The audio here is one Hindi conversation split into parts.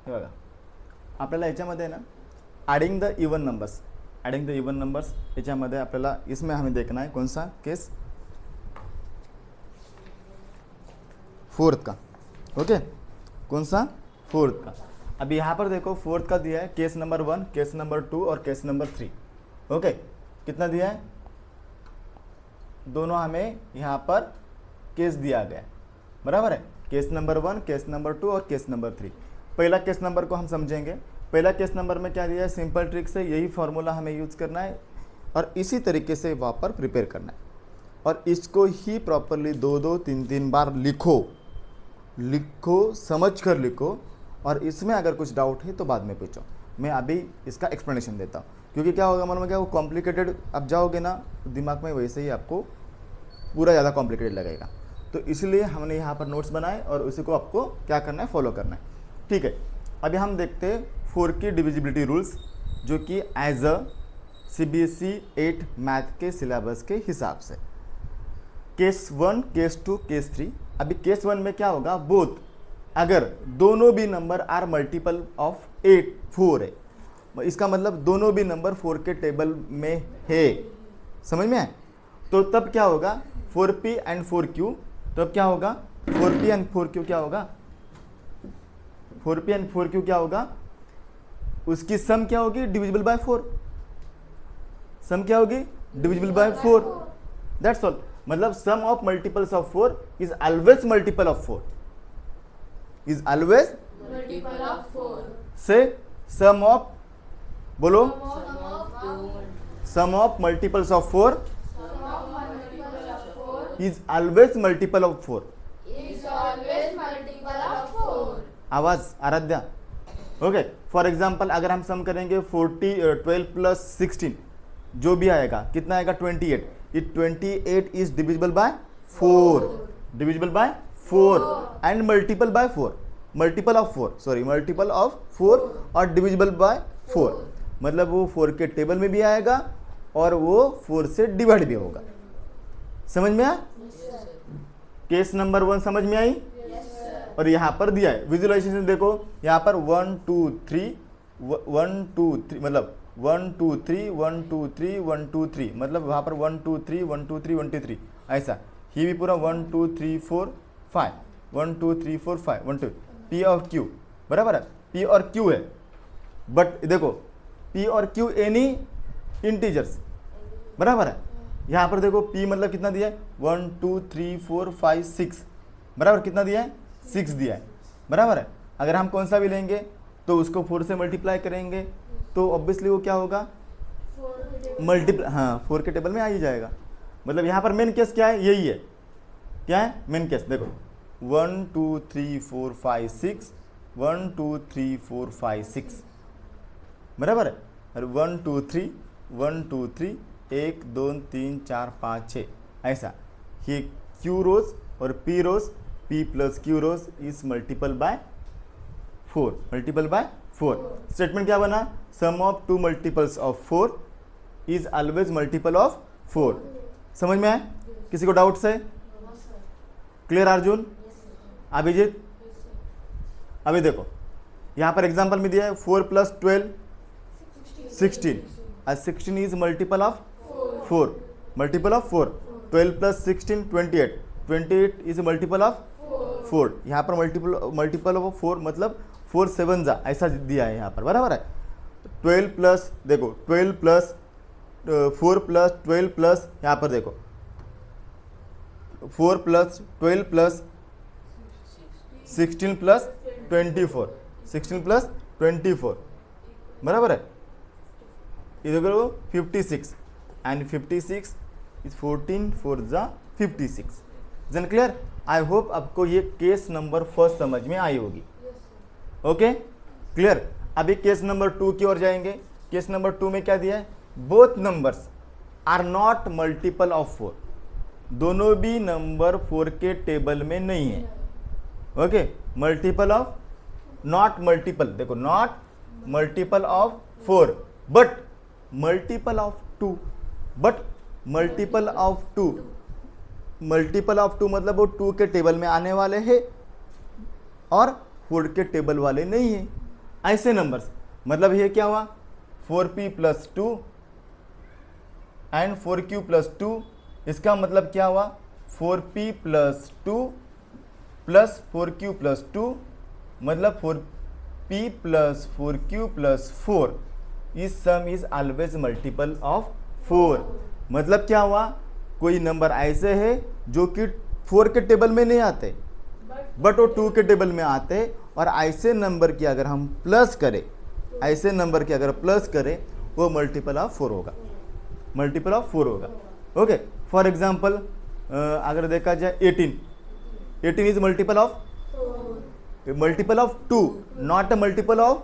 हे बघा, आपल्याला याच्यामध्ये ना adding the even numbers, adding the even numbers याच्यामध्ये आपल्याला इसमें हमें देखना है कौन सा केस, फोर्थ का। ओके, कौन सा, फोर्थ का। अभी यहाँ पर देखो फोर्थ का दिया है केस नंबर 1, केस नंबर 2 और केस नंबर 3। ओके, कितना दिया है, दोनों हमें यहाँ पर केस दिया गया है, बराबर है। केस नंबर 1, केस नंबर 2 और केस नंबर 3। पहला केस नंबर को हम समझेंगे। पहला केस नंबर में क्या दिया है, सिंपल ट्रिक से यही फॉर्मूला हमें यूज करना है और इसी तरीके से वहाँ पर प्रिपेयर करना है और इसको ही प्रॉपरली 2-2, 3-3 बार लिखो, समझ कर लिखो और इसमें अगर कुछ डाउट है तो बाद में पूछो। मैं अभी इसका एक्सप्लेनेशन देता हूँ, क्योंकि क्या होगा मन में, क्या वो कॉम्प्लिकेटेड आप जाओगे ना दिमाग में वैसे ही आपको पूरा ज़्यादा कॉम्प्लिकेटेड लगेगा। तो इसलिए हमने यहाँ पर नोट्स बनाए और उसी को आपको क्या करना है, फॉलो करना है। ठीक है, अभी हम देखते हैं 4 की डिविजिबिलिटी रूल्स, जो कि एज अ CBSE 8 मैथ के सिलेबस के हिसाब से। Case 1, case 2, case 3। अभी केस 1 में क्या होगा, बोथ अगर दोनों भी नंबर आर मल्टीपल ऑफ 8, 4 है, इसका मतलब दोनों भी नंबर 4 के टेबल में है, समझ में आए, तो तब क्या होगा 4p एंड 4q, तब क्या होगा 4p एंड 4q क्या होगा, 4p एंड 4q क्या होगा, उसकी सम क्या होगी, डिविजिबल बाय 4। सम क्या होगी, डिविजिबल बाय 4, दैट्स ऑल। मतलब sum of multiples of 4 is always multiple of 4, is always multiple of 4। से सम ऑफ, बोलो, sum of multiples of 4 is always multiple of 4। is always multiple of 4। आवाज आराध्या, ओके। फॉर एग्जाम्पल अगर हम सम करेंगे 12 प्लस 16, जो भी आएगा कितना आएगा 28, ये 28 is divisible bye 4, divisible by 4 and multiple by 4, multiple of 4, sorry multiple of 4 और डिविजिबल बाय 4, मतलब वो 4 के टेबल में भी आएगा और वो 4 से डिवाइड भी होगा। समझ में आया, केस नंबर 1 समझ में आई। और यहाँ पर दिया है विजुअलाइजेशन, देखो यहाँ पर 1 2 3 1 2 3, मतलब 1 2 3 1 2 3 1 2 3, मतलब वहाँ पर 1 2 3 1 2 3 1 2 3, ऐसा ये भी पूरा 1 2 3 4 5 1 2 3 4 5 1 2, P और Q बराबर है, P और Q है, बट देखो P और Q एनी इंटीजर्स, बराबर है। यहाँ पर देखो P मतलब कितना दिया है, 1 2 3 4 5 6, बराबर कितना दिया है, 6 दिया है, बराबर है। अगर हम कौन सा भी लेंगे तो उसको 4 से मल्टीप्लाई करेंगे तो ऑब्वियसली वो क्या होगा, मल्टीप्लाई, हाँ 4 के टेबल में आ ही जाएगा। मतलब यहाँ पर मेन केस क्या है, यही है, क्या है मेन केस, देखो 1 2 3 4 5 6 1 2 3 4 5 6, बराबर है। और 1 2 3 1 2 3 1 2 3 4 5 6, ऐसा ये Q रोज और P रोज, P प्लस Q रोज is multiple by 4, multiple by 4। Statement क्या बना, sum of 2 multiples of 4 is always multiple of 4। समझ में आया, किसी को डाउट्स है, क्लियर अर्जुन, अभिजीत। अभी देखो यहाँ पर एग्जांपल में दिया है 4 प्लस 12 16, और 16 is multiple of 4, multiple of 4, 12 plus 16 28, 28 is multiple of 4, यहाँ पर मल्टीपल ऑफ 4 मतलब 4 7 जा, ऐसा दिया है यहाँ पर, बराबर है। 12 प्लस, देखो 12 प्लस 4 प्लस 12 प्लस, यहाँ पर देखो 4 प्लस 12 प्लस 16 प्लस 24, 16 प्लस 24, बराबर है। इधर करो 56 एंड 56 इज 14 4 जा 56। जन क्लियर, आई होप आपको ये केस नंबर 1 समझ में आई होगी। Okay clear. अभी केस नंबर 2 की ओर जाएंगे। केस नंबर 2 में क्या दिया है, both numbers are not multiple of 4, दोनों भी नंबर 4 के टेबल में नहीं है। Okay, multiple of, not multiple, देखो not multiple of 4 but multiple of 2, but multiple of 2, multiple of 2 मतलब वो 2 के टेबल में आने वाले हैं और 4 के टेबल वाले नहीं है। ऐसे नंबर्स, मतलब ये क्या हुआ 4p plus 2 and 4q plus 2, इसका मतलब क्या हुआ 4p plus 2 plus 4q plus 2, मतलब 4p प्लस 4q प्लस 4 इस सम इज ऑलवेज मल्टीपल ऑफ 4। मतलब क्या हुआ, कोई नंबर ऐसे है जो कि 4 के टेबल में नहीं आते बट वो 2 के टेबल में आते हैं, और ऐसे नंबर की अगर हम प्लस करें, ऐसे नंबर की अगर प्लस करें वो मल्टीपल ऑफ 4 होगा, मल्टीपल ऑफ 4 होगा। ओके, फॉर एग्जांपल अगर देखा जाए 18 is multiple of 2, not a multiple of.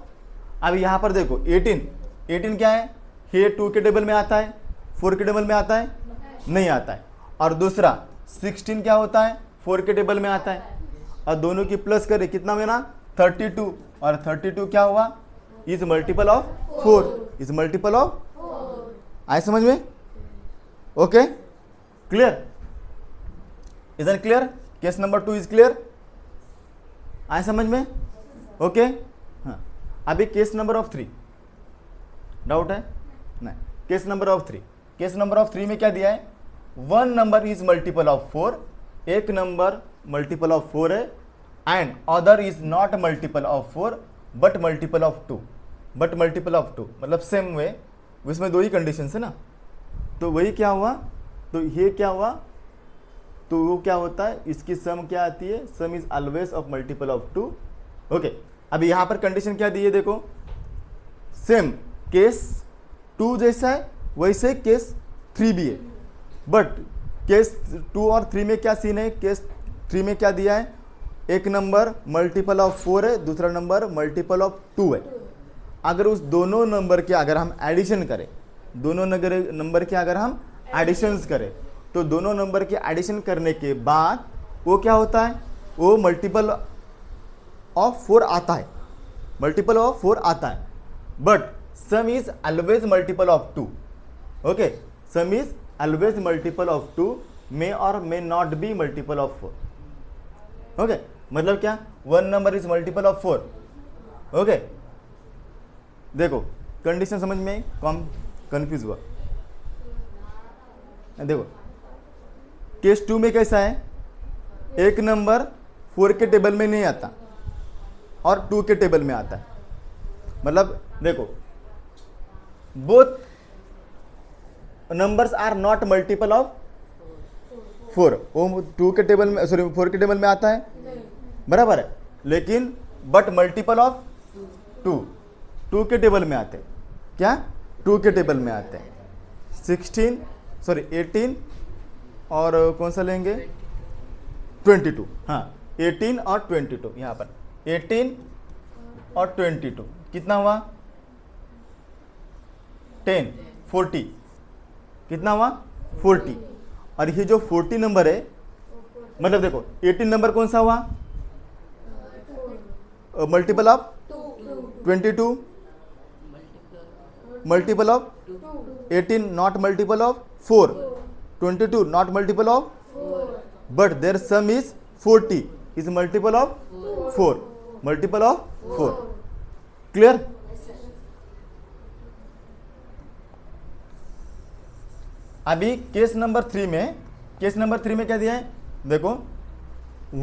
अब यहाँ पर देखो 18 क्या है, ये 2 के टेबल में आता है, 4 के टेबल में आता है, नहीं आता है। और दूसरा 16 क्या होता है, 4 के टेबल में आता है, और दोनों की प्लस करें कितना बना 32, और 32 क्या हुआ is multiple of 4, is multiple of, आए समझ में? Okay, clear, is an clear? Case number 2 is clear, आए समझ में? ओके, हाँ। अभी केस नंबर ऑफ 3, डाउट है? नहीं। Case number of 3, case number of 3 में क्या दिया है, 1 नंबर इज मल्टीपल ऑफ 4, एक नंबर मल्टीपल ऑफ 4 है, and other is not multiple of 4 but multiple of 2, but multiple of 2, मतलब सेम वे, उसमें 2 ही कंडीशन है ना। तो वही क्या हुआ, तो ये क्या हुआ, तो वो क्या होता है, इसकी सम क्या आती है, सम is always of multiple of 2। Okay, अब यहाँ पर कंडीशन क्या दी है, देखो सेम केस 2 जैसा है वैसे केस 3 भी है, बट केस 2 और 3 में क्या सीन है, केस 3 में क्या दिया है, एक नंबर मल्टीपल ऑफ 4 है, दूसरा नंबर मल्टीपल ऑफ 2 है। अगर उस दोनों नंबर के अगर हम एडिशन करें, दोनों नंबर के अगर हम एडिशंस करें, तो दोनों नंबर के एडिशन करने के बाद वो क्या होता है, वो मल्टीपल ऑफ 4 आता है, मल्टीपल ऑफ 4 आता है, but some is always multiple of 2। Okay, some is always multiple of 2, मे और may not be multiple of 4। Okay, मतलब क्या, 1 number is multiple of 4। Okay, देखो कंडीशन समझ में कम कंफ्यूज हुआ, देखो केस 2 में कैसा है, एक नंबर 4 के टेबल में नहीं आता और 2 के टेबल में आता है, मतलब देखो both numbers are not multiple of 4, वो 2 के टेबल में, सॉरी 4 के टेबल में आता है, बराबर है, लेकिन बट मल्टीपल ऑफ 2 के टेबल में आते हैं, क्या 2 के टेबल में आते हैं, 18 और कौन सा लेंगे 22, हाँ 18 और 22, यहाँ पर 18 और 22 कितना हुआ 10, 40, कितना हुआ 40, और ये जो 40 नंबर है, मतलब देखो 18 नंबर कौन सा हुआ, multiple of 22, multiple of 18, not multiple of 4, 22 not multiple of, but their sum is 40 is multiple of 4, multiple of 4। Clear? अभी केस नंबर 3 में, केस नंबर 3 में क्या दिया है, देखो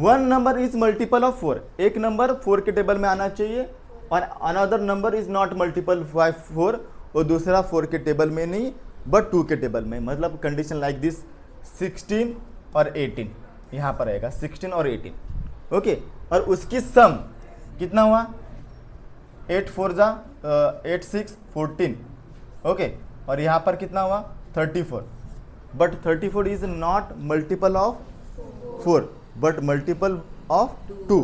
1 नंबर इज मल्टीपल ऑफ 4, एक नंबर 4 के टेबल में आना चाहिए, और another number is not multiple 4, और दूसरा 4 के टेबल में नहीं बट 2 के टेबल में, मतलब कंडीशन लाइक दिस 16 और 18, यहाँ पर आएगा 16 और 18। ओके, और उसकी सम कितना हुआ 8 4 जा 8 6 14। ओके, और यहाँ पर कितना हुआ 34, but 34 is not multiple of 4 but multiple of 2,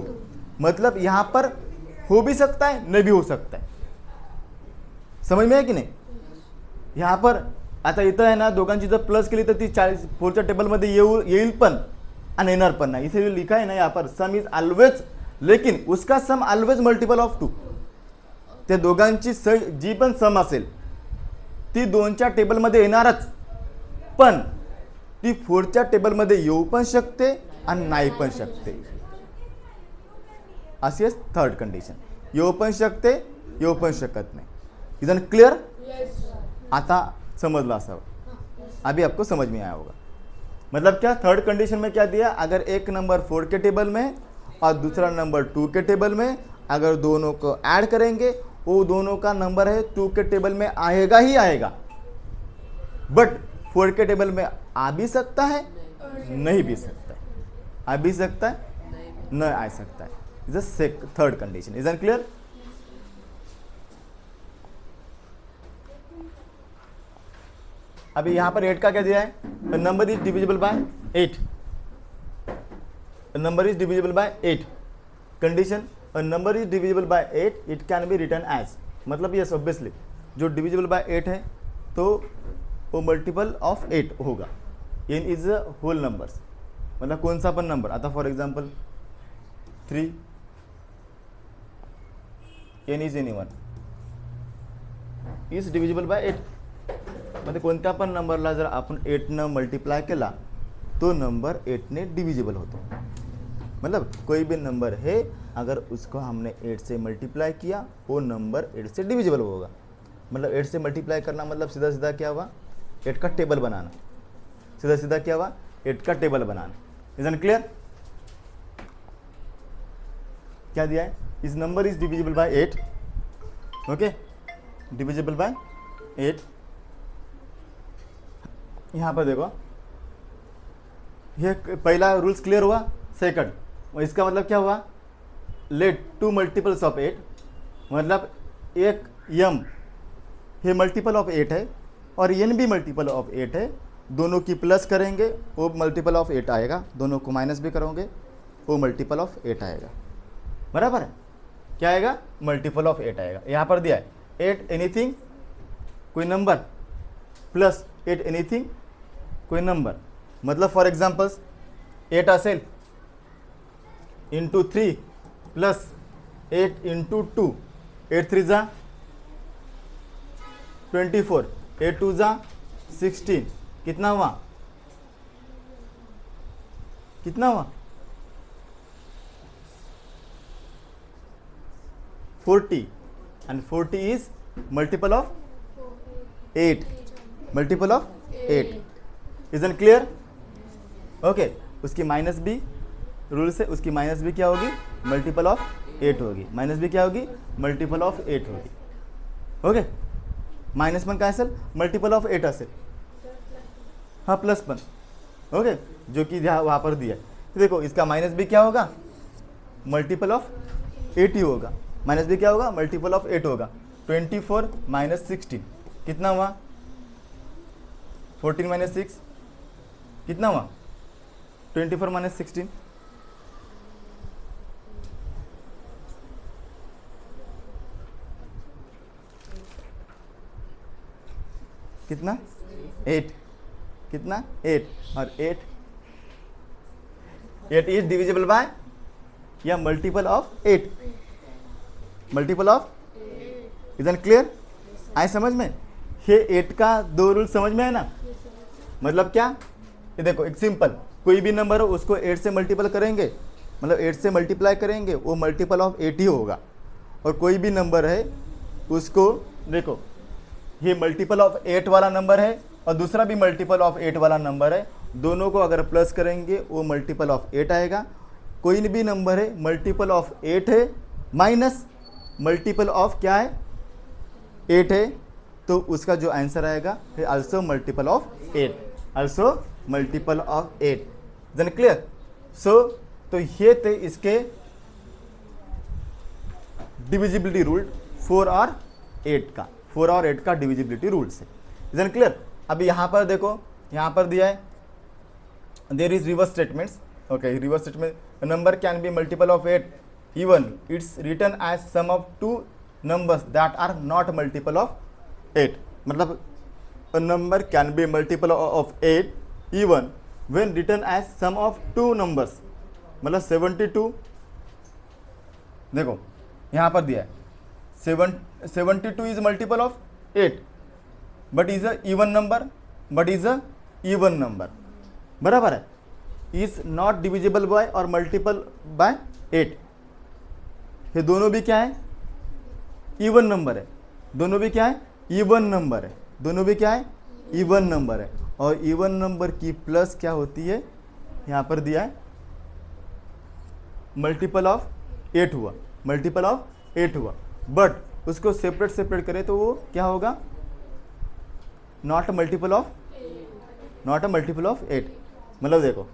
मतलब यहाँ पर हो भी सकता है नहीं भी हो सकता है, समझ में है की नाही? यहाँ पर आता इथं आहे ना, दोघांची जर प्लस केली तर ती 4च्या टेबलमध्ये येईल पण आणि येणार पण नाही, इथे लिखा है ना यहाँ पर सम इज ऑलवेज, लेकिन उसका सम ऑलवेज मल्टीपल ऑफ 2, त्या दोघांची जी पण सम असेल ती 2च्या टेबलमध्ये येणारच, पण ती 4च्या टेबलमध्ये येऊ पण शकते आणि नाही पण शकते, अशी आहे थर्ड कंडिशन। हे ओपन शकते, हे ओपन शकत नाही. इजन क्लियर. Yes, sir. आता समझला असावा. अभी आपको समझ में आया होगा. मतलब क्या, थर्ड कंडीशन में क्या दिया, अगर एक नंबर 4 के टेबल में और दूसरा नंबर 2 के टेबल में, अगर दोनों को ऐड करेंगे वो दोनों का नंबर है 2 के टेबल में आएगा ही आएगा. बट 4 के टेबल में आ भी सकता है, नहीं भी सकता है. आ भी सकता है, नहीं आ सकता है. Is a third condition. Is clear. अभी यहां पर 8 का क्या दिया है, number is divisible by 8. Number is divisible by 8. Condition, number is divisible by 8, it can be written as. मतलब यस ऑब्वियसली जो डिविजिबल बाय 8 है तो वो मल्टीपल ऑफ 8 होगा. N is a whole numbers. मतलब कौन सा पण नंबर, आता for example 3, n is any one is divisible by 8. म्हणजे कोणत्या पण नंबरला जर आपण 8 न मल्टीप्लाय केला तो नंबर 8 ने डिविजिबल होतो. मतलब कोई भी नंबर है अगर उसको हमने 8 से मल्टीप्लाई किया वो नंबर 8 से डिविजिबल होगा. मतलब 8 से मल्टीप्लाई करना मतलब सीधा सीधा क्या हुआ, 8 का टेबल बनाना. सीधा सीधा क्या हुआ, 8 का टेबल बनाना. Is clear. क्या दिया है, इस number is divisible by 8. Okay, divisible by 8. यहां पर देखो, ये पहला रूल्स क्लियर हुआ. सेकंड, इसका मतलब क्या हुआ, लेट 2 मल्टीपल्स ऑफ 8. मतलब एक यम ये मल्टीपल ऑफ 8 है और एन भी मल्टीपल ऑफ 8 है. दोनों की प्लस करेंगे वो मल्टीपल ऑफ 8 आएगा, दोनों को माइनस भी करोगे वो मल्टीपल ऑफ 8 आएगा. बराबर है. क्या आएगा, मल्टीपल ऑफ 8 आएगा. यहाँ पर दिया है 8 एनीथिंग कोई नंबर प्लस 8 एनीथिंग कोई नंबर. मतलब फॉर एग्जाम्पल्स 8 असेल इंटू 3 प्लस 8 इंटू 2, 8 3 जा 24, 8 2 जा 16. कितना हुआ, कितना हुआ 40. And 40 is multiple of 8. Multiple of 8. Is an clear. Okay, उसकी माइनस भी रूल से, उसकी माइनस भी क्या होगी, मल्टीपल ऑफ 8 होगी. माइनस भी क्या होगी, मल्टीपल ऑफ 8 होगी. ओके, माइनस पण काय असेल, मल्टीपल ऑफ 8 असेल. हाँ प्लस पण. ओके, जो कि वहाँ पर दिया है. देखो इसका माइनस भी क्या होगा, मल्टीपल ऑफ 8 ही होगा. माइनस भी क्या होगा, मल्टीपल ऑफ 8 होगा. 24 माइनस 16 कितना हुआ, 14 माइनस 6 कितना हुआ, 24 माइनस 16. कितना 8. कितना 8 और 8 इज डिविजिबल बाय या multiple of 8. Multiple of. Is an clear. आए समझ में. ये 8 का 2 रूल समझ में है ना. मतलब क्या, ये देखो एक सिंपल कोई भी नंबर हो उसको 8 से मल्टीपल करेंगे, मतलब 8 से मल्टीप्लाई करेंगे वो मल्टीपल ऑफ 8 ही होगा. और कोई भी नंबर है उसको देखो ये मल्टीपल ऑफ 8 वाला नंबर है और दूसरा भी मल्टीपल ऑफ 8 वाला नंबर है. दोनों को अगर प्लस करेंगे वो मल्टीपल ऑफ 8 आएगा. कोई भी नंबर है मल्टीपल ऑफ 8 है माइनस मल्टीपल ऑफ क्या है 8 है, तो उसका जो आंसर आएगा है also multiple of 8. Also multiple of 8. Then clear. So तो ये थे इसके डिविजिबिलिटी रूल 4 और 8 का. 4 और 8 का डिविजिबिलिटी रूल से. Then clear. अभी यहाँ पर देखो, यहाँ पर दिया है there is reverse statements. Okay, reverse statement, number can be multiple of 8 even it's written as sum of 2 numbers that are not multiple of 8. मतलब a number can be multiple of 8 even when written as sum of 2 numbers. मतलब 72, देखो यहाँ पर दिया है 72 is multiple of 8 but is a even number. बराबर है. is not divisible by और multiple by 8. ये दोनों भी क्या है, इवन नंबर है, दोनों भी क्या है, इवन नंबर है, दोनों भी क्या है, इवन नंबर है। और इवन नंबर की प्लस क्या होती है, यहाँ पर दिया है मल्टीपल ऑफ 8 हुआ, मल्टीपल ऑफ 8 हुआ, बट उसको सेपरेट सेपरेट करें तो वो क्या होगा, not a multiple of, not a multiple of 8। मतलब देखो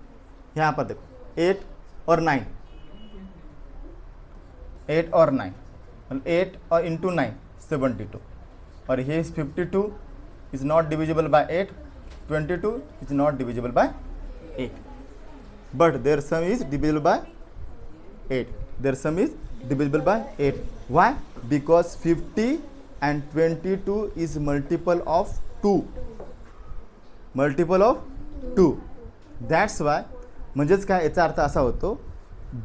यहाँ पर देखो 8 और 9, 8 और 9, मतलब 8 और इंटू 9 72, और ये 52 is not divisible by 8, 22 is not divisible by 8, but their sum is divisible by 8, their sum is divisible by 8. Why? Because 50 and 22 is multiple of 2, multiple of 2. That's why, म्हणजेच काय, याचा अर्थ असा होतो,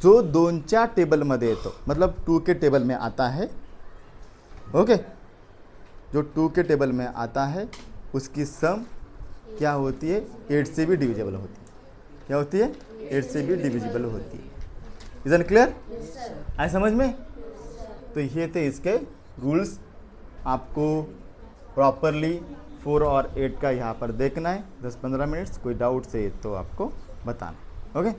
जो 2च्या टेबलमध्ये येतो, मतलब 2 के टेबल में आता है, ओके, जो 2 के टेबल में आता है उसकी सम क्या होती है, 8 से भी डिविजिबल होती है। क्या होती है, 8 से भी डिविजिबल होती है। Is it clear? आए समझ में? तो ये थे इसके रूल्स, आपको प्रॉपरली 4 और 8 का यहाँ पर देखना है 10-15 मिनट्स, कोई डाउट से तो आपको बताना, ओके।